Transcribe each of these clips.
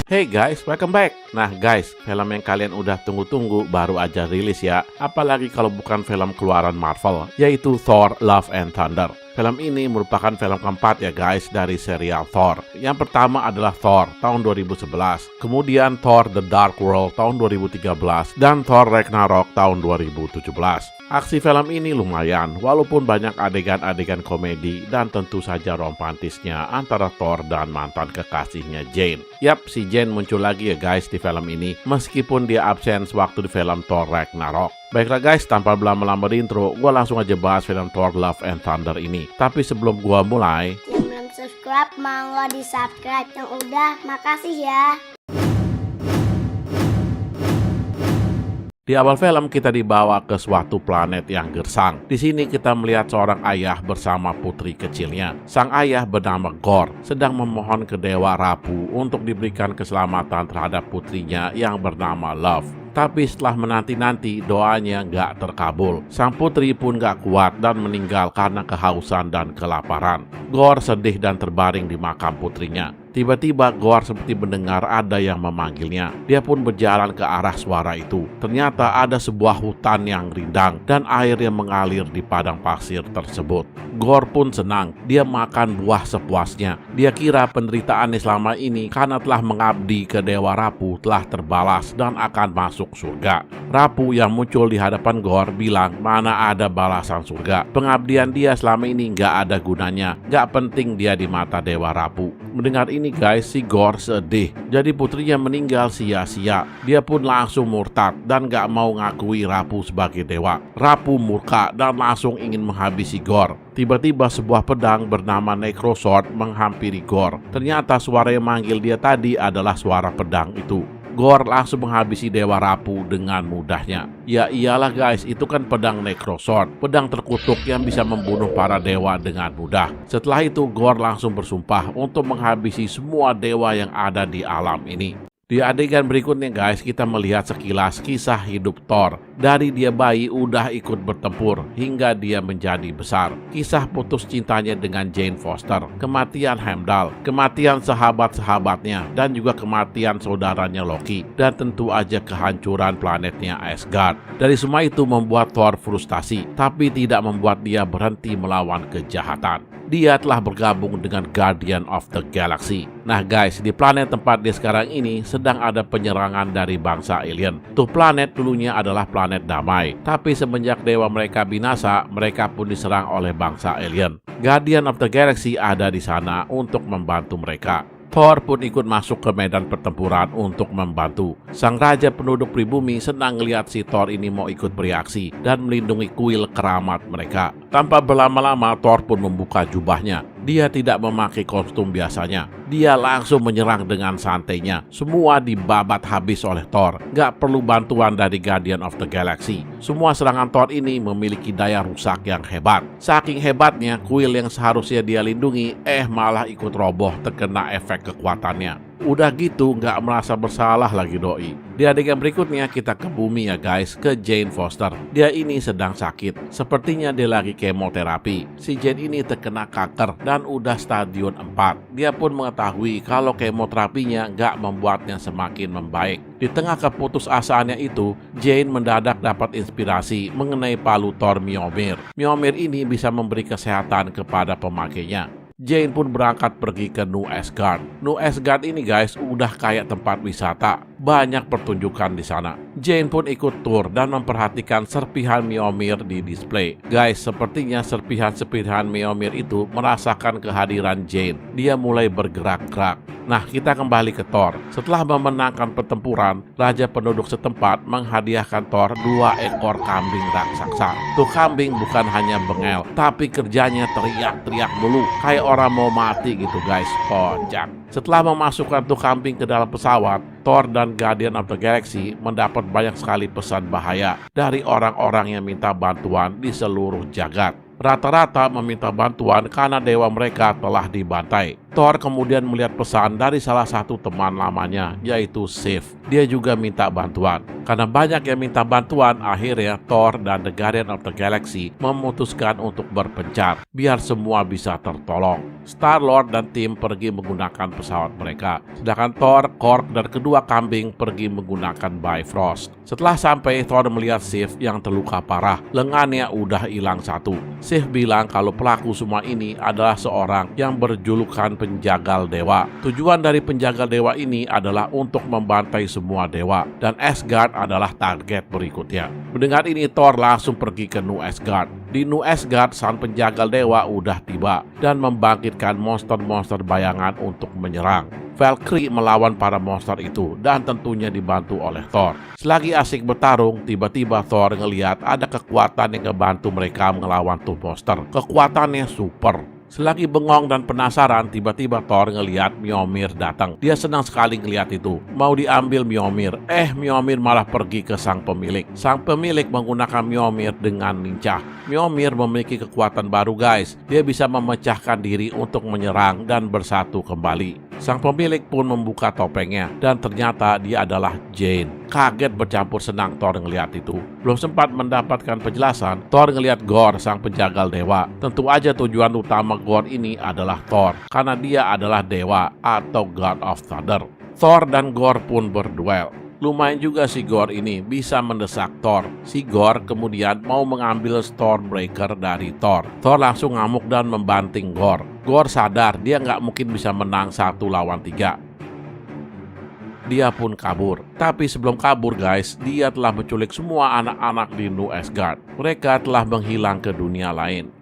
Hey guys, welcome back. Nah guys, film yang kalian udah tunggu-tunggu baru aja rilis ya. Apalagi kalau bukan film keluaran Marvel, yaitu Thor Love and Thunder. Film ini merupakan film keempat ya guys dari serial Thor. Yang pertama adalah Thor tahun 2011, kemudian Thor The Dark World tahun 2013, dan Thor Ragnarok tahun 2017. Aksi film ini lumayan, walaupun banyak adegan-adegan komedi dan tentu saja romantisnya antara Thor dan mantan kekasihnya Jane. Yap, si Jane muncul lagi ya guys di film ini, meskipun dia absen sewaktu di film Thor Ragnarok. Baiklah guys, tanpa berlama-lama di intro, gue langsung aja bahas film Thor Love and Thunder ini. Tapi sebelum gue mulai, yang belum subscribe, monggo di subscribe. Yang udah, makasih ya. di awal film kita dibawa ke suatu planet yang gersang. Di sini kita melihat seorang ayah bersama putri kecilnya. Sang ayah bernama Gorr sedang memohon ke Dewa Rapu untuk diberikan keselamatan terhadap putrinya yang bernama Love. Tapi setelah menanti-nanti, doanya nggak terkabul. Sang putri pun nggak kuat dan meninggal karena kehausan dan kelaparan. Gorr sedih dan terbaring di makam putrinya. Tiba-tiba Gorr seperti mendengar ada yang memanggilnya. Dia pun berjalan ke arah suara itu. Ternyata ada sebuah hutan yang rindang dan air yang mengalir di padang pasir tersebut. Gorr pun senang. Dia makan buah sepuasnya. Dia kira penderitaannya selama ini karena telah mengabdi ke Dewa Rapu telah terbalas dan akan masuk surga. Rapu yang muncul di hadapan Gorr bilang mana ada balasan surga. Pengabdian dia selama ini nggak ada gunanya. Nggak penting dia di mata Dewa Rapu. Mendengar ini guys, si Gorr sedih. Jadi putrinya meninggal sia-sia. Dia pun langsung murtad dan gak mau ngakui Rapu sebagai dewa. Rapu murka dan langsung ingin menghabisi Gorr. Tiba-tiba sebuah pedang bernama Necrosword menghampiri Gorr. Ternyata suara yang manggil dia tadi adalah suara pedang itu. Gorr langsung menghabisi Dewa Rapu dengan mudahnya. Ya iyalah guys, itu kan pedang Necrosword, pedang terkutuk yang bisa membunuh para dewa dengan mudah. Setelah itu Gorr langsung bersumpah untuk menghabisi semua dewa yang ada di alam ini. Di adegan berikutnya guys, kita melihat sekilas kisah hidup Thor. Dari dia bayi udah ikut bertempur hingga dia menjadi besar. Kisah putus cintanya dengan Jane Foster, kematian Heimdall, kematian sahabat-sahabatnya, dan juga kematian saudaranya Loki. Dan tentu aja kehancuran planetnya Asgard. Dari semua itu membuat Thor frustasi, tapi tidak membuat dia berhenti melawan kejahatan. Dia telah bergabung dengan Guardian of the Galaxy. Nah guys, di planet tempat dia sekarang ini sedang ada penyerangan dari bangsa alien. Tuh planet dulunya adalah planet damai, tapi semenjak dewa mereka binasa, mereka pun diserang oleh bangsa alien. Guardian of the Galaxy ada di sana untuk membantu mereka. Thor pun ikut masuk ke medan pertempuran untuk membantu. Sang raja penduduk pribumi senang melihat si Thor ini mau ikut bereaksi dan melindungi kuil keramat mereka. Tanpa berlama-lama, Thor pun membuka jubahnya. Dia tidak memakai kostum biasanya. Dia langsung menyerang dengan santainya. Semua dibabat habis oleh Thor. Gak perlu bantuan dari Guardian of the Galaxy. Semua serangan Thor ini memiliki daya rusak yang hebat. Saking hebatnya, kuil yang seharusnya dia lindungi malah ikut roboh terkena efek kekuatannya. Udah gitu gak merasa bersalah lagi doi. Di adegan berikutnya kita ke bumi ya guys, ke Jane Foster. Dia ini sedang sakit. Sepertinya dia lagi kemoterapi. Si Jane ini terkena kanker dan udah stadion 4. Dia pun mengetahui kalau kemoterapinya gak membuatnya semakin membaik. Di tengah keputusasaannya itu, Jane mendadak dapat inspirasi mengenai palu Thor Mjolnir. Mjolnir ini bisa memberi kesehatan kepada pemakainya. Jane pun berangkat pergi ke New Asgard. New Asgard ini guys udah kayak tempat wisata. Banyak pertunjukan di sana. Jane pun ikut tur dan memperhatikan serpihan Mjolnir di display. Guys, sepertinya serpihan-serpihan Mjolnir itu merasakan kehadiran Jane. Dia mulai bergerak-gerak. Nah, kita kembali ke Thor. Setelah memenangkan pertempuran, raja penduduk setempat menghadiahkan Thor 2 ekor kambing raksasa. Tuh kambing bukan hanya bengel, tapi kerjanya teriak-teriak dulu. Kayak orang mau mati gitu guys, kocak. Setelah memasukkan tuh kambing ke dalam pesawat, Thor dan Guardian of the Galaxy mendapat banyak sekali pesan bahaya dari orang-orang yang minta bantuan di seluruh jagat. Rata-rata meminta bantuan karena dewa mereka telah dibantai. Thor kemudian melihat pesan dari salah satu teman lamanya, yaitu Sif. Dia juga minta bantuan. Karena banyak yang minta bantuan, akhirnya Thor dan The Guardian of the Galaxy memutuskan untuk berpencar, biar semua bisa tertolong. Star-Lord dan tim pergi menggunakan pesawat mereka, sedangkan Thor, Korg, dan kedua kambing pergi menggunakan Bifrost. Setelah sampai, Thor melihat Sif yang terluka parah, lengannya udah hilang satu. Sif bilang kalau pelaku semua ini adalah seorang yang berjulukan penjagal dewa. Tujuan dari penjagal dewa ini adalah untuk membantai semua dewa, dan Asgard adalah target berikutnya. Mendengar ini, Thor langsung pergi ke New Asgard. Di New Asgard, sang penjagal dewa udah tiba dan membangkitkan monster-monster bayangan untuk menyerang. Valkyrie melawan para monster itu dan tentunya dibantu oleh Thor. Selagi asik bertarung, tiba-tiba Thor ngelihat ada kekuatan yang ngebantu mereka melawan tuh monster. Kekuatannya super. Selagi bengong dan penasaran, tiba-tiba Thor ngelihat Mjolnir datang. Dia senang sekali ngelihat itu. Mau diambil Mjolnir. Mjolnir malah pergi ke sang pemilik. Sang pemilik menggunakan Mjolnir dengan lincah. Mjolnir memiliki kekuatan baru guys. Dia bisa memecahkan diri untuk menyerang dan bersatu kembali. Sang pemilik pun membuka topengnya dan ternyata dia adalah Jane. Kaget bercampur senang Thor ngelihat itu. Belum sempat mendapatkan penjelasan, Thor ngelihat Gorr, sang penjagal dewa. Tentu aja tujuan utama Gorr ini adalah Thor, karena dia adalah dewa atau God of Thunder. Thor dan Gorr pun berduel. Lumayan juga si Gorr ini bisa mendesak Thor. Si Gorr kemudian mau mengambil Stormbreaker dari Thor. Thor langsung ngamuk dan membanting Gorr. Gorr sadar dia nggak mungkin bisa menang 1 lawan 3. Dia pun kabur. Tapi sebelum kabur guys, dia telah menculik semua anak-anak di New Asgard. Mereka telah menghilang ke dunia lain.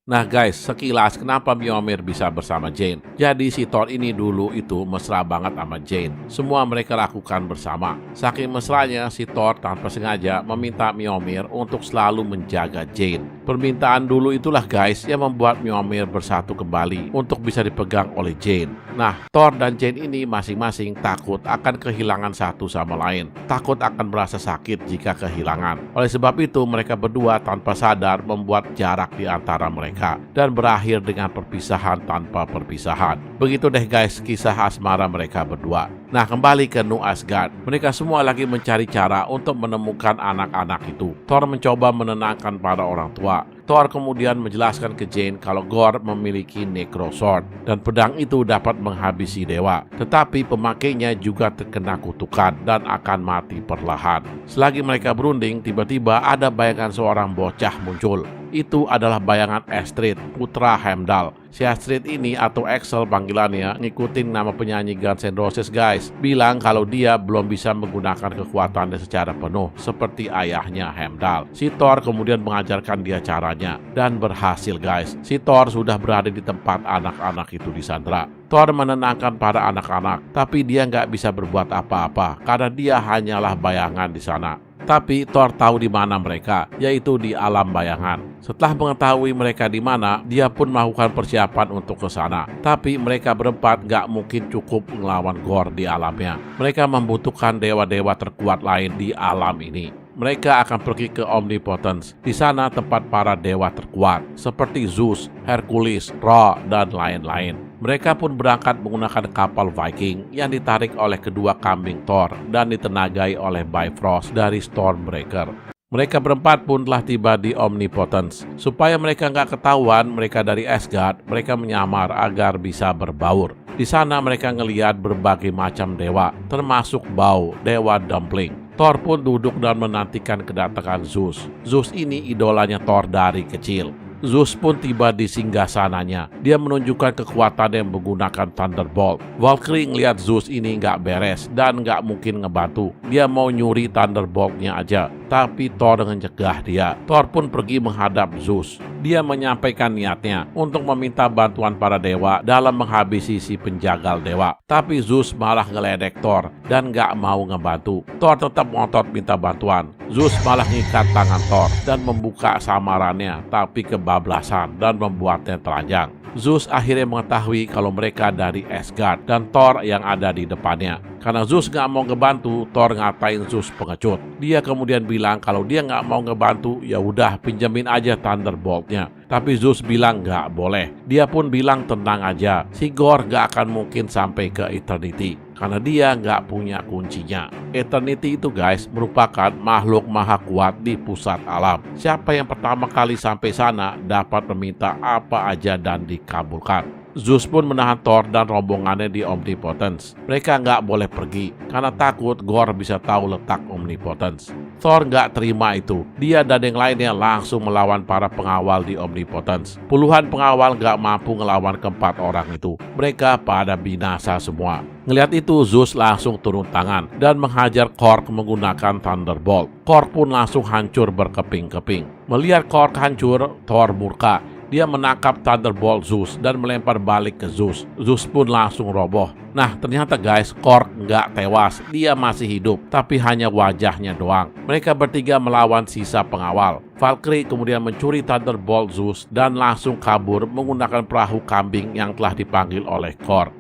Nah guys, sekilas kenapa Mjolnir bisa bersama Jane. Jadi si Thor ini dulu itu mesra banget sama Jane. Semua mereka lakukan bersama. Saking mesranya, si Thor tanpa sengaja meminta Mjolnir untuk selalu menjaga Jane. Permintaan dulu itulah guys yang membuat Mjolnir bersatu kembali untuk bisa dipegang oleh Jane. Nah, Thor dan Jane ini masing-masing takut akan kehilangan satu sama lain. Takut akan merasa sakit jika kehilangan. Oleh sebab itu, mereka berdua tanpa sadar membuat jarak di antara mereka dan berakhir dengan perpisahan tanpa perpisahan. Begitu deh guys kisah asmara mereka berdua. Nah, kembali ke New Asgard. Mereka semua lagi mencari cara untuk menemukan anak-anak itu. Thor mencoba menenangkan para orang tua. Thor kemudian menjelaskan ke Jane kalau Gorr memiliki Necro Sword dan pedang itu dapat menghabisi dewa. Tetapi pemakainya juga terkena kutukan dan akan mati perlahan. Selagi mereka berunding, tiba-tiba ada bayangan seorang bocah muncul. Itu adalah bayangan Astrid, putra Heimdall. Si Astrid ini atau Axel panggilannya ngikutin nama penyanyi Guns N' Roses guys. Bilang kalau dia belum bisa menggunakan kekuatannya secara penuh seperti ayahnya Heimdall. Si Thor kemudian mengajarkan dia caranya dan berhasil guys. Si Thor sudah berada di tempat anak-anak itu disandra. Thor menenangkan para anak-anak, tapi dia nggak bisa berbuat apa-apa karena dia hanyalah bayangan di sana. Tapi Thor tahu di mana mereka, yaitu di alam bayangan. Setelah mengetahui mereka di mana, dia pun melakukan persiapan untuk ke sana. Tapi mereka berempat gak mungkin cukup melawan Gorr di alamnya. Mereka membutuhkan dewa-dewa terkuat lain di alam ini. Mereka akan pergi ke Omnipotence. Di sana tempat para dewa terkuat, seperti Zeus, Hercules, Ra, dan lain-lain. Mereka pun berangkat menggunakan kapal Viking yang ditarik oleh kedua kambing Thor dan ditenagai oleh Bifrost dari Stormbreaker. Mereka berempat pun telah tiba di Omnipotence. Supaya mereka nggak ketahuan mereka dari Asgard, mereka menyamar agar bisa berbaur. Di sana mereka ngelihat berbagai macam dewa, termasuk Bau, dewa dumpling. Thor pun duduk dan menantikan kedatangan Zeus. Zeus ini idolanya Thor dari kecil. Zeus pun tiba di singgasananya. Dia menunjukkan kekuatan yang menggunakan Thunderbolt. Valkyrie ngeliat Zeus ini nggak beres dan nggak mungkin ngebantu. Dia mau nyuri Thunderboltnya aja, tapi Thor mencegah dia. Thor pun pergi menghadap Zeus. Dia menyampaikan niatnya untuk meminta bantuan para dewa dalam menghabisi si penjagal dewa. Tapi Zeus malah ngeledek Thor dan nggak mau ngebantu. Thor tetap ngotot minta bantuan. Zeus malah ngikat tangan Thor dan membuka samarannya, tapi kebablasan dan membuatnya telanjang. Zeus akhirnya mengetahui kalau mereka dari Asgard dan Thor yang ada di depannya. Karena Zeus nggak mau ngebantu, Thor ngatain Zeus pengecut. Dia kemudian bilang kalau dia nggak mau ngebantu, ya udah pinjemin aja Thunderboltnya. Tapi Zeus bilang nggak boleh. Dia pun bilang tenang aja, si Gorr nggak akan mungkin sampai ke Eternity karena dia nggak punya kuncinya. Eternity itu guys merupakan makhluk maha kuat di pusat alam. Siapa yang pertama kali sampai sana dapat meminta apa aja dan dikabulkan. Zeus pun menahan Thor dan rombongannya di Omnipotence. Mereka nggak boleh pergi karena takut Gorr bisa tahu letak Omnipotence. Thor nggak terima itu. Dia dan yang lainnya langsung melawan para pengawal di Omnipotence. Puluhan pengawal nggak mampu ngelawan keempat orang itu. Mereka pada binasa semua. Ngelihat itu Zeus langsung turun tangan dan menghajar Korg menggunakan Thunderbolt. Korg pun langsung hancur berkeping-keping. Melihat Korg hancur, Thor murka. Dia menangkap Thunderbolt Zeus dan melempar balik ke Zeus. Zeus pun langsung roboh. Nah ternyata guys, Korg nggak tewas. Dia masih hidup, tapi hanya wajahnya doang. Mereka bertiga melawan sisa pengawal. Valkyrie kemudian mencuri Thunderbolt Zeus dan langsung kabur menggunakan perahu kambing yang telah dipanggil oleh Korg.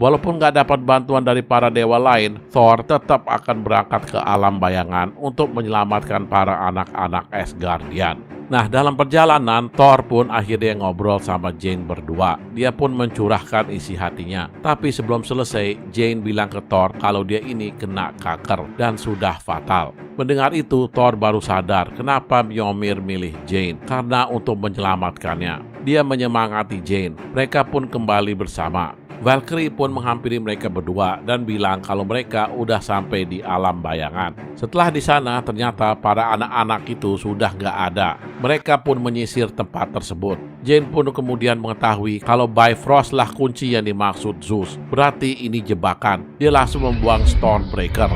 Walaupun nggak dapat bantuan dari para dewa lain, Thor tetap akan berangkat ke alam bayangan untuk menyelamatkan para anak-anak Asgardian. Nah, dalam perjalanan, Thor pun akhirnya ngobrol sama Jane berdua. Dia pun mencurahkan isi hatinya. Tapi sebelum selesai, Jane bilang ke Thor kalau dia ini kena kanker dan sudah fatal. Mendengar itu, Thor baru sadar kenapa Mjolnir milih Jane, karena untuk menyelamatkannya. Dia menyemangati Jane. Mereka pun kembali bersama. Valkyrie pun menghampiri mereka berdua dan bilang kalau mereka udah sampai di alam bayangan. Setelah di sana ternyata para anak-anak itu sudah nggak ada. Mereka pun menyisir tempat tersebut. Jane pun kemudian mengetahui kalau Bifrost lah kunci yang dimaksud Zeus. Berarti ini jebakan. Dia langsung membuang Stormbreaker.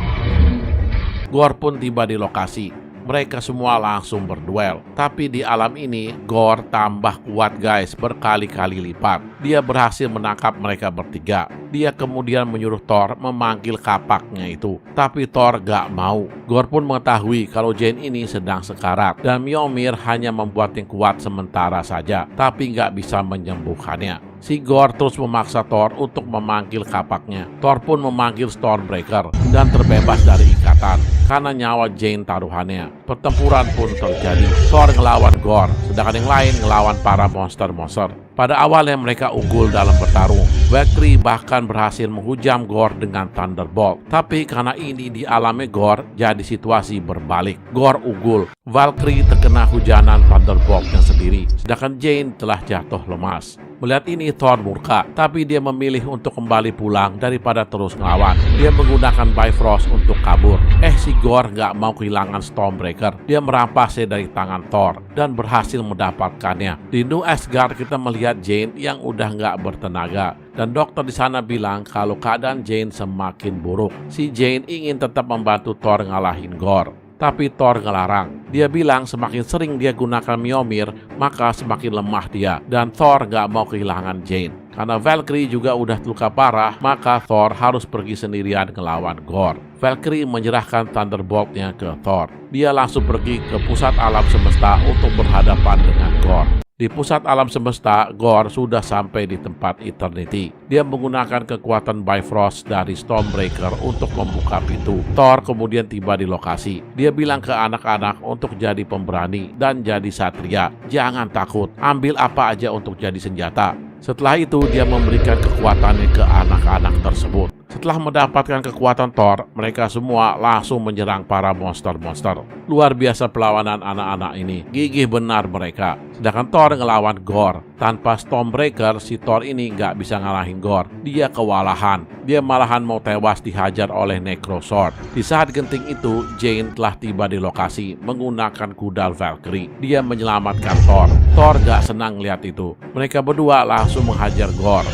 Gorr pun tiba di lokasi. Mereka semua langsung berduel. Tapi di alam ini, Gorr tambah kuat guys, berkali-kali lipat. Dia berhasil menangkap mereka bertiga. Dia kemudian menyuruh Thor memanggil kapaknya itu. Tapi Thor gak mau. Gorr pun mengetahui kalau Jane ini sedang sekarat. Dan Mjolnir hanya membuatnya kuat sementara saja. Tapi gak bisa menyembuhkannya. Si Gorr terus memaksa Thor untuk memanggil kapaknya. Thor pun memanggil Stormbreaker dan terbebas dari ikatan karena nyawa Jane taruhannya. Pertempuran pun terjadi. Thor ngelawan Gorr, sedangkan yang lain ngelawan para monster-monster. Pada awalnya mereka unggul dalam bertarung. Valkyrie bahkan berhasil menghujam Gorr dengan Thunderbolt. Tapi karena ini di alamnya Gorr, jadi situasi berbalik. Gorr unggul. Valkyrie terkena hujanan Thunderboltnya sendiri. Sedangkan Jane telah jatuh lemas. Melihat ini Thor murka, tapi dia memilih untuk kembali pulang daripada terus ngelawan. Dia menggunakan Bifrost untuk kabur. Si Gorr gak mau kehilangan Stormbreaker. Dia merampasnya dari tangan Thor dan berhasil mendapatkannya. Di New Asgard kita melihat Jane yang udah gak bertenaga. Dan dokter di sana bilang kalau keadaan Jane semakin buruk. Si Jane ingin tetap membantu Thor ngalahin Gorr. Tapi Thor ngelarang. Dia bilang semakin sering dia gunakan Mjolnir, maka semakin lemah dia. Dan Thor gak mau kehilangan Jane. Karena Valkyrie juga udah terluka parah, maka Thor harus pergi sendirian ngelawan Gorr. Valkyrie menyerahkan Thunderbolt-nya ke Thor. Dia langsung pergi ke pusat alam semesta untuk berhadapan dengan Gorr. Di pusat alam semesta, Gorr sudah sampai di tempat Eternity. Dia menggunakan kekuatan Bifrost dari Stormbreaker untuk membuka pintu. Thor kemudian tiba di lokasi. Dia bilang ke anak-anak untuk jadi pemberani dan jadi satria. Jangan takut, ambil apa aja untuk jadi senjata. Setelah itu dia memberikan kekuatannya ke anak-anak tersebut. Setelah mendapatkan kekuatan Thor, mereka semua langsung menyerang para monster-monster. Luar biasa perlawanan anak-anak ini, gigih benar mereka. Sedangkan Thor ngelawan Gorr. Tanpa Stormbreaker, si Thor ini nggak bisa ngalahin Gorr. Dia kewalahan. Dia malahan mau tewas dihajar oleh Necrosword. Di saat genting itu, Jane telah tiba di lokasi menggunakan kuda Valkyrie. Dia menyelamatkan Thor. Thor gak senang lihat itu. Mereka berdua langsung menghajar Gorr.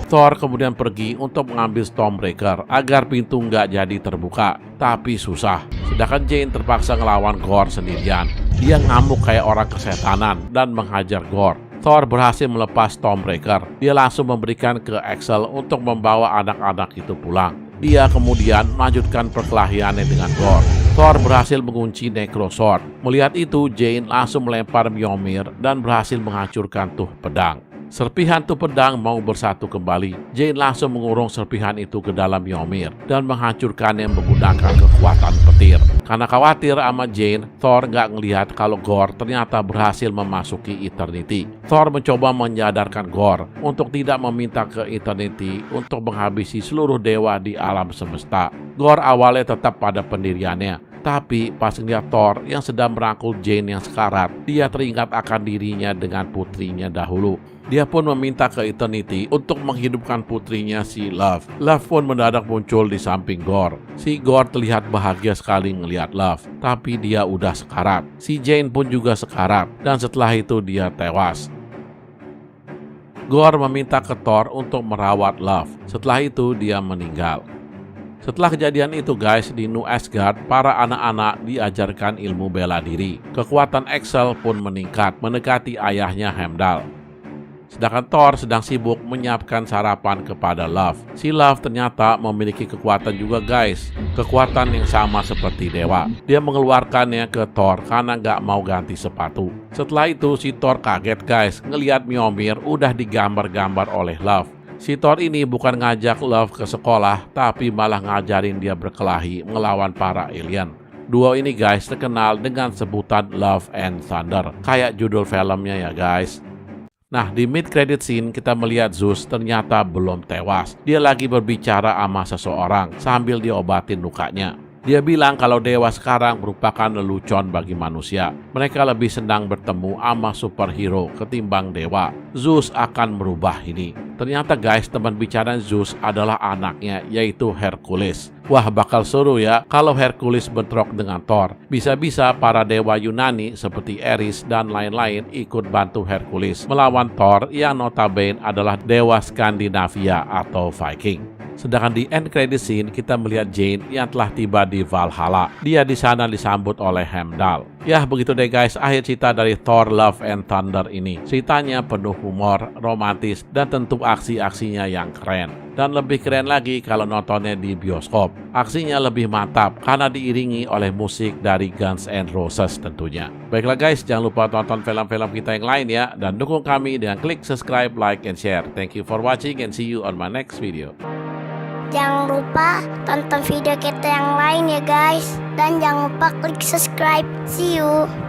Thor kemudian pergi untuk mengambil Stormbreaker agar pintu nggak jadi terbuka, tapi susah. Sedangkan Jane terpaksa ngelawan Gorr sendirian. Dia ngamuk kayak orang kesetanan dan menghajar Gorr. Thor berhasil melepas Stormbreaker. Dia langsung memberikan ke Axel untuk membawa anak-anak itu pulang. Dia kemudian melanjutkan perkelahiannya dengan Gorr. Thor berhasil mengunci Necrosword. Melihat itu, Jane langsung melempar Mjolnir dan berhasil menghancurkan tuh pedang. Serpihan tuh pedang mau bersatu kembali. Jane langsung mengurung serpihan itu ke dalam Mjolnir dan menghancurkannya menggunakan kekuatan petir. Karena khawatir sama Jane, Thor nggak ngelihat kalau Gorr ternyata berhasil memasuki Eternity. Thor mencoba menyadarkan Gorr untuk tidak meminta ke Eternity untuk menghabisi seluruh dewa di alam semesta. Gorr awalnya tetap pada pendiriannya. Tapi pas ngeliat Thor yang sedang merangkul Jane yang sekarat, dia teringat akan dirinya dengan putrinya dahulu. Dia pun meminta ke Eternity untuk menghidupkan putrinya si Love. Love pun mendadak muncul di samping Gorr. Si Gorr terlihat bahagia sekali ngeliat Love, tapi dia udah sekarat. Si Jane pun juga sekarat, dan setelah itu dia tewas. Gorr meminta ke Thor untuk merawat Love. Setelah itu dia meninggal. Setelah kejadian itu guys, di New Asgard, para anak-anak diajarkan ilmu bela diri. Kekuatan Axel pun meningkat mendekati ayahnya Heimdall. Sedangkan Thor sedang sibuk menyiapkan sarapan kepada Love. Si Love ternyata memiliki kekuatan juga guys. Kekuatan yang sama seperti dewa. Dia mengeluarkannya ke Thor karena nggak mau ganti sepatu. Setelah itu si Thor kaget guys, ngelihat Mjolnir udah digambar-gambar oleh Love. Si Thor ini bukan ngajak Love ke sekolah, tapi malah ngajarin dia berkelahi melawan para alien. Duo ini guys terkenal dengan sebutan Love and Thunder, kayak judul filmnya ya guys. Nah, di mid-credit scene kita melihat Zeus ternyata belum tewas. Dia lagi berbicara sama seseorang sambil diobatin lukanya. Dia bilang kalau dewa sekarang merupakan lelucon bagi manusia. Mereka lebih senang bertemu sama superhero ketimbang dewa. Zeus akan merubah ini. Ternyata guys, teman bicara Zeus adalah anaknya, yaitu Hercules. Wah, bakal seru ya kalau Hercules bentrok dengan Thor. Bisa-bisa para dewa Yunani seperti Ares dan lain-lain ikut bantu Hercules melawan Thor yang notabene adalah dewa Skandinavia atau Viking. Sedangkan di end credit scene kita melihat Jane yang telah tiba di Valhalla. Dia di sana disambut oleh Heimdall. Ya begitu deh guys, akhir cerita dari Thor Love and Thunder ini. Ceritanya penuh humor, romantis, dan tentu aksi-aksinya yang keren. Dan lebih keren lagi kalau nontonnya di bioskop. Aksinya lebih mantap karena diiringi oleh musik dari Guns N' Roses tentunya. Baiklah guys, jangan lupa tonton film-film kita yang lain ya. Dan dukung kami dengan klik subscribe, like, and share. Thank you for watching and see you on my next video. Jangan lupa tonton video kita yang lain ya guys. Dan jangan lupa klik subscribe. See you.